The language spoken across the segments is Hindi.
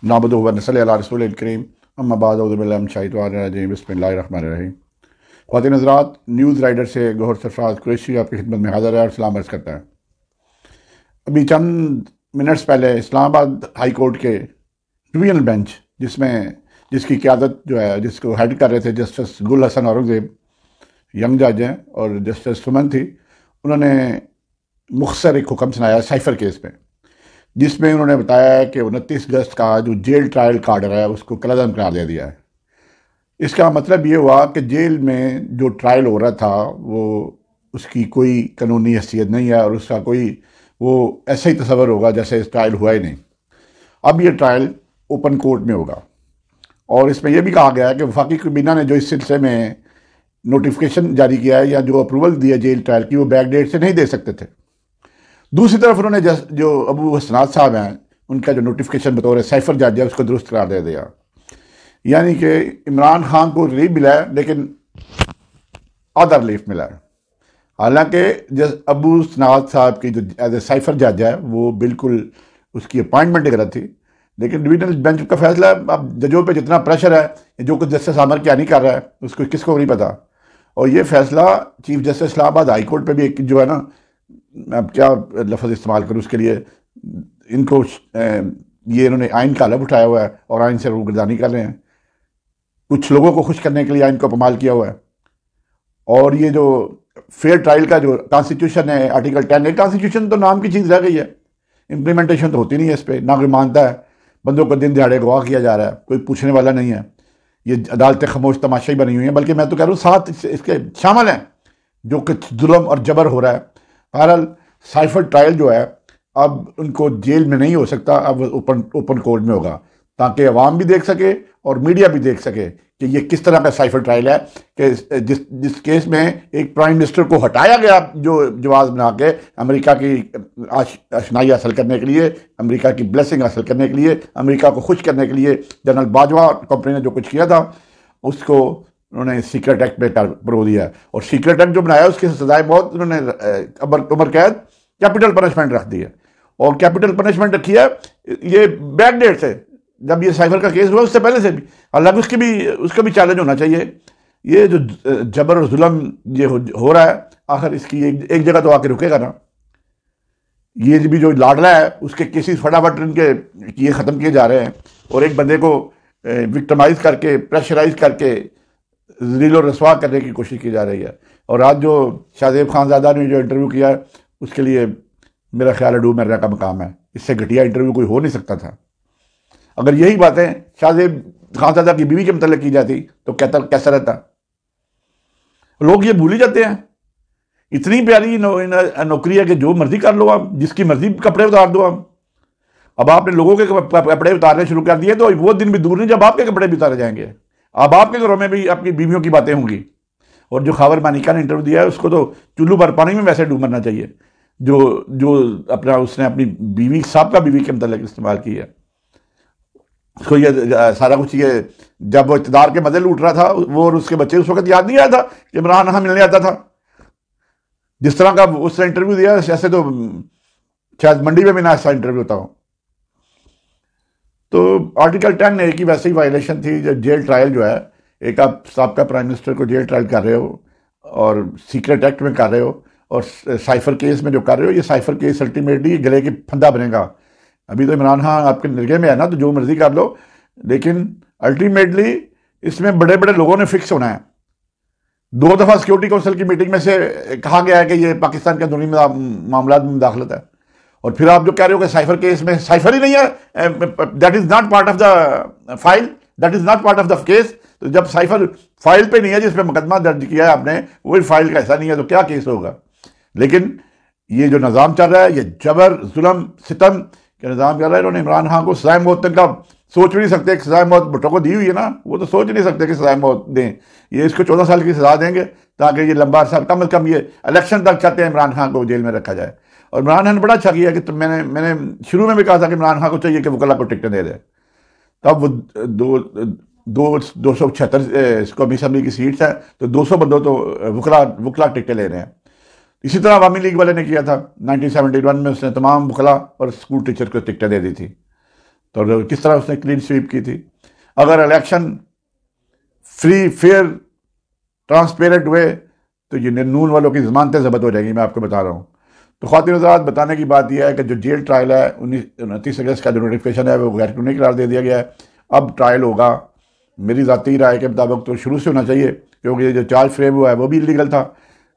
नाबदुहु व नसल्ली अला रसूलिल करीम अम्मा बाद औज़ु बिल्लाहि मिनश शैतानिर रजीम बिस्मिल्लाहिर रहमानिर रहीम। ख़वातीन हज़रात, न्यूज़ राइडर से गौहर सरफराज कुरैशी आपकी खिदमत में हाज़िर है और सलाम अर्ज़ करता है। अभी चंद मिनट्स पहले इस्लामाबाद हाई कोर्ट के डिवीजनल बेंच जिसकी क़यादत जो है जिसको हेड कर रहे थे जस्टिस गुल हसन औरंगज़ेब, यंग जज हैं, और जस्टिस सुमन थी, उन्होंने मुख्तसर एक हुक्म सुनाया साइफर केस में, जिसमें उन्होंने बताया कि 29 अगस्त का जो जेल ट्रायल का आर्डर है उसको कलअदम करार दे दिया है। इसका मतलब ये हुआ कि जेल में जो ट्रायल हो रहा था वो उसकी कोई कानूनी हैसियत नहीं है और उसका कोई वो ऐसा ही तस्वर होगा जैसे इस ट्रायल हुआ ही नहीं। अब ये ट्रायल ओपन कोर्ट में होगा और इसमें यह भी कहा गया है कि वफाकी काबीना ने जो इस सिलसिले में नोटिफिकेशन जारी किया है या जो अप्रूवल दिया जेल ट्रायल की, वो बैक डेट से नहीं दे सकते थे। दूसरी तरफ उन्होंने जो अबू हसनात साहब हैं उनका जो नोटिफिकेशन बतौर साइफर जज है उसको दुरुस्त करार दे दिया, यानी कि इमरान खान को रिलीफ मिला है लेकिन आधा रिलीफ मिला है। हालांकि अबू हसनात साहब की जो एज ए साइफर जज है वो बिल्कुल उसकी अपॉइंटमेंट गलत थी, लेकिन डिवीजनल बेंच का फैसला है। अब जजों पे जितना प्रेशर है, जो कुछ जस्टिस आमर क्या नहीं कर रहा है उसको किसको नहीं पता, और ये फैसला chief justice Islamabad high court पे भी एक जो है ना, अब क्या लफ्ज़ इस्तेमाल करूँ उसके लिए, इनको ये इन्होंने आइन का अलग उठाया हुआ है और आइन से रूगर्दानी कर रहे हैं। कुछ लोगों को खुश करने के लिए आइन को अपमाल किया हुआ है। और ये जो फेयर ट्रायल का जो कॉन्स्टिट्यूशन है, आर्टिकल 10 है, कॉन्स्टिट्यूशन तो नाम की चीज़ रह गई है, इम्प्लीमेंटेशन तो होती नहीं है इस पर, ना कोई मानता है। बंदों को दिन दिहाड़े गवाह किया जा रहा है, कोई पूछने वाला नहीं है। ये अदालतें खामोश तमाशाई बनी हुई हैं, बल्कि मैं तो कह रहा हूँ साथ इसके शामिल हैं जो कुछ जुल्म और जबर हो रहा है। बहरहाल साइफर ट्रायल जो है अब उनको जेल में नहीं हो सकता, अब ओपन कोर्ट में होगा, ताकि अवाम भी देख सके और मीडिया भी देख सके कि ये किस तरह का साइफर ट्रायल है कि जिस केस में एक प्राइम मिनिस्टर को हटाया गया जो जवाब बना के अमेरिका की आशनाई हासिल करने के लिए, अमेरिका की ब्लेसिंग हासिल करने के लिए, अमेरिका को खुश करने के लिए जनरल बाजवा कंपनी ने जो कुछ किया था उसको उन्होंने सीक्रेट एक्ट में परो दिया। और सीक्रेट एक्ट जो बनाया उसकी सजाए बहुत उन्होंने उम्र कैद, कैपिटल पनिशमेंट रख दी है। और कैपिटल पनिशमेंट रखी है ये बैक डेट से, जब ये साइफर का केस हुआ उससे पहले से भी। हालांकि उसका भी चैलेंज होना चाहिए। ये जो जबर और जुल्म ये हो रहा है, आखिर इसकी एक जगह तो आके रुकेगा ना। ये भी जो लाडला है उसके केसेस फटाफट इनके ये ख़त्म किए जा रहे हैं और एक बंदे को विक्टिमाइज करके, प्रेशराइज करके ज़लील और रसवा करने की कोशिश की जा रही है। और आज जो शाहजेब खानज़ादा ने जो इंटरव्यू किया है उसके लिए मेरा ख्याल है डूब मरने का मकाम है। इससे घटिया इंटरव्यू कोई हो नहीं सकता था। अगर यही बातें शाहजेब खानज़ादा की बीवी के मतलब की जाती तो कैसा रहता। लोग ये भूल ही जाते हैं। इतनी प्यारी नौकरी है कि जो मर्जी कर लो आप, जिसकी मर्जी कपड़े उतार दो आप। अब आपने लोगों के कपड़े उतारने शुरू कर दिए तो वो दिन भी दूर नहीं जब आपके कपड़े भी उतारे जाएंगे। अब आपके घरों में भी आपकी बीवियों की बातें होंगी। और जो खबर मानिका ने इंटरव्यू दिया है उसको तो चुल्लू भर पानी में वैसे डूब मरना चाहिए, जो अपना उसने अपनी बीवी साहब बीवी के मतलब इस्तेमाल की है। उसको ये सारा कुछ ये जब वो इक़्तिदार के मजे लूट रहा था वो और उसके बच्चे, उस वक्त याद नहीं आया था कि इमरान खान मिलने आता था। जिस तरह का उसने इंटरव्यू दिया ऐसे तो शायद मंडी में भी ना ऐसा इंटरव्यू होता हो। तो आर्टिकल 10 की वैसे ही वायलेशन थी। जो जेल ट्रायल जो है, एक आप साबका प्राइम मिनिस्टर को जेल ट्रायल कर रहे हो और सीक्रेट एक्ट में कर रहे हो और साइफर केस में जो कर रहे हो, ये साइफर केस अल्टीमेटली गले की फंदा बनेगा। अभी तो इमरान खान आपके निर्गे में है ना, तो जो मर्जी कर लो, लेकिन अल्टीमेटली इसमें बड़े बड़े लोगों ने फिक्स होना है। 2 दफ़ा सिक्योरिटी काउंसिल की मीटिंग में से कहा गया है कि ये पाकिस्तान के अंदरूनी मामला में मुदाखलत है। और फिर आप जो कह रहे हो कि साइफर केस में साइफर ही नहीं है, that is not part of the file, that is not part of the case. तो जब साइफर फाइल पे नहीं है जिसपे मुकदमा दर्ज किया है आपने, वही फाइल का ऐसा नहीं है, तो क्या केस होगा। लेकिन ये जो निज़ाम चल रहा है, ये जबर जुल्म सितम का निज़ाम चल रहा है। इन्होंने इमरान खान को सज़ाए मौत तक का सोच भी नहीं सकते। सज़ाए मौत भुट्टो को दी हुई है ना, वो तो सोच नहीं सकते कि सज़ाए मौत दें। ये इसको 14 साल की सज़ा देंगे ताकि ये लंबा अर्सा, कम अज़ कम ये इलेक्शन तक चाहते हैं इमरान खान को जेल में रखा जाए। और इमरान खान ने बड़ा अच्छा किया कि मैंने शुरू में भी कहा था कि इमरान खान को चाहिए कि वकला को टिकटें दे दे। तब वो 276 कौमी असम्बली की सीट्स हैं, तो 200 बंदों तो वकला टिकटें ले रहे हैं। इसी तरह अवामी लीग वाले ने किया था 1971 में, उसने तमाम वकला और स्कूल टीचर को टिकटें दे दी थी। तो किस तरह उसने क्लीन स्वीप की थी। अगर इलेक्शन फ्री फेयर ट्रांसपेरेंट हुए तो ये नून वालों की जमानतें जब्त हो जाएंगी, मैं आपको बता रहा हूँ। तो ख़वातीन हज़रात, बताने की बात यह है कि जो जेल ट्रायल है 29 अगस्त का जो नोटिफिकेशन है वो गैर कानूनी करार दे दिया गया है। अब ट्रायल होगा, मेरी ज़ाती राय के मुताबिक तो शुरू से होना चाहिए, क्योंकि ये जो चार्ज फ्रेम हुआ है वो भी इलीगल था।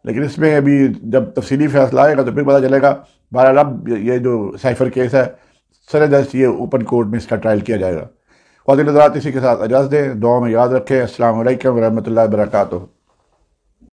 लेकिन इसमें अभी जब तफसीली फैसला आएगा तो फिर पता चलेगा। बहरहाल अब ये जो साइफर केस है सरदस्त ये ओपन कोर्ट में इसका ट्रायल किया जाएगा। ख़वातीन हज़रात, इसी के साथ इजाज़त दें, दुआ में याद रखें। अस्सलाम वालेकुम व रहमतुल्लाहि व बरकातुहू।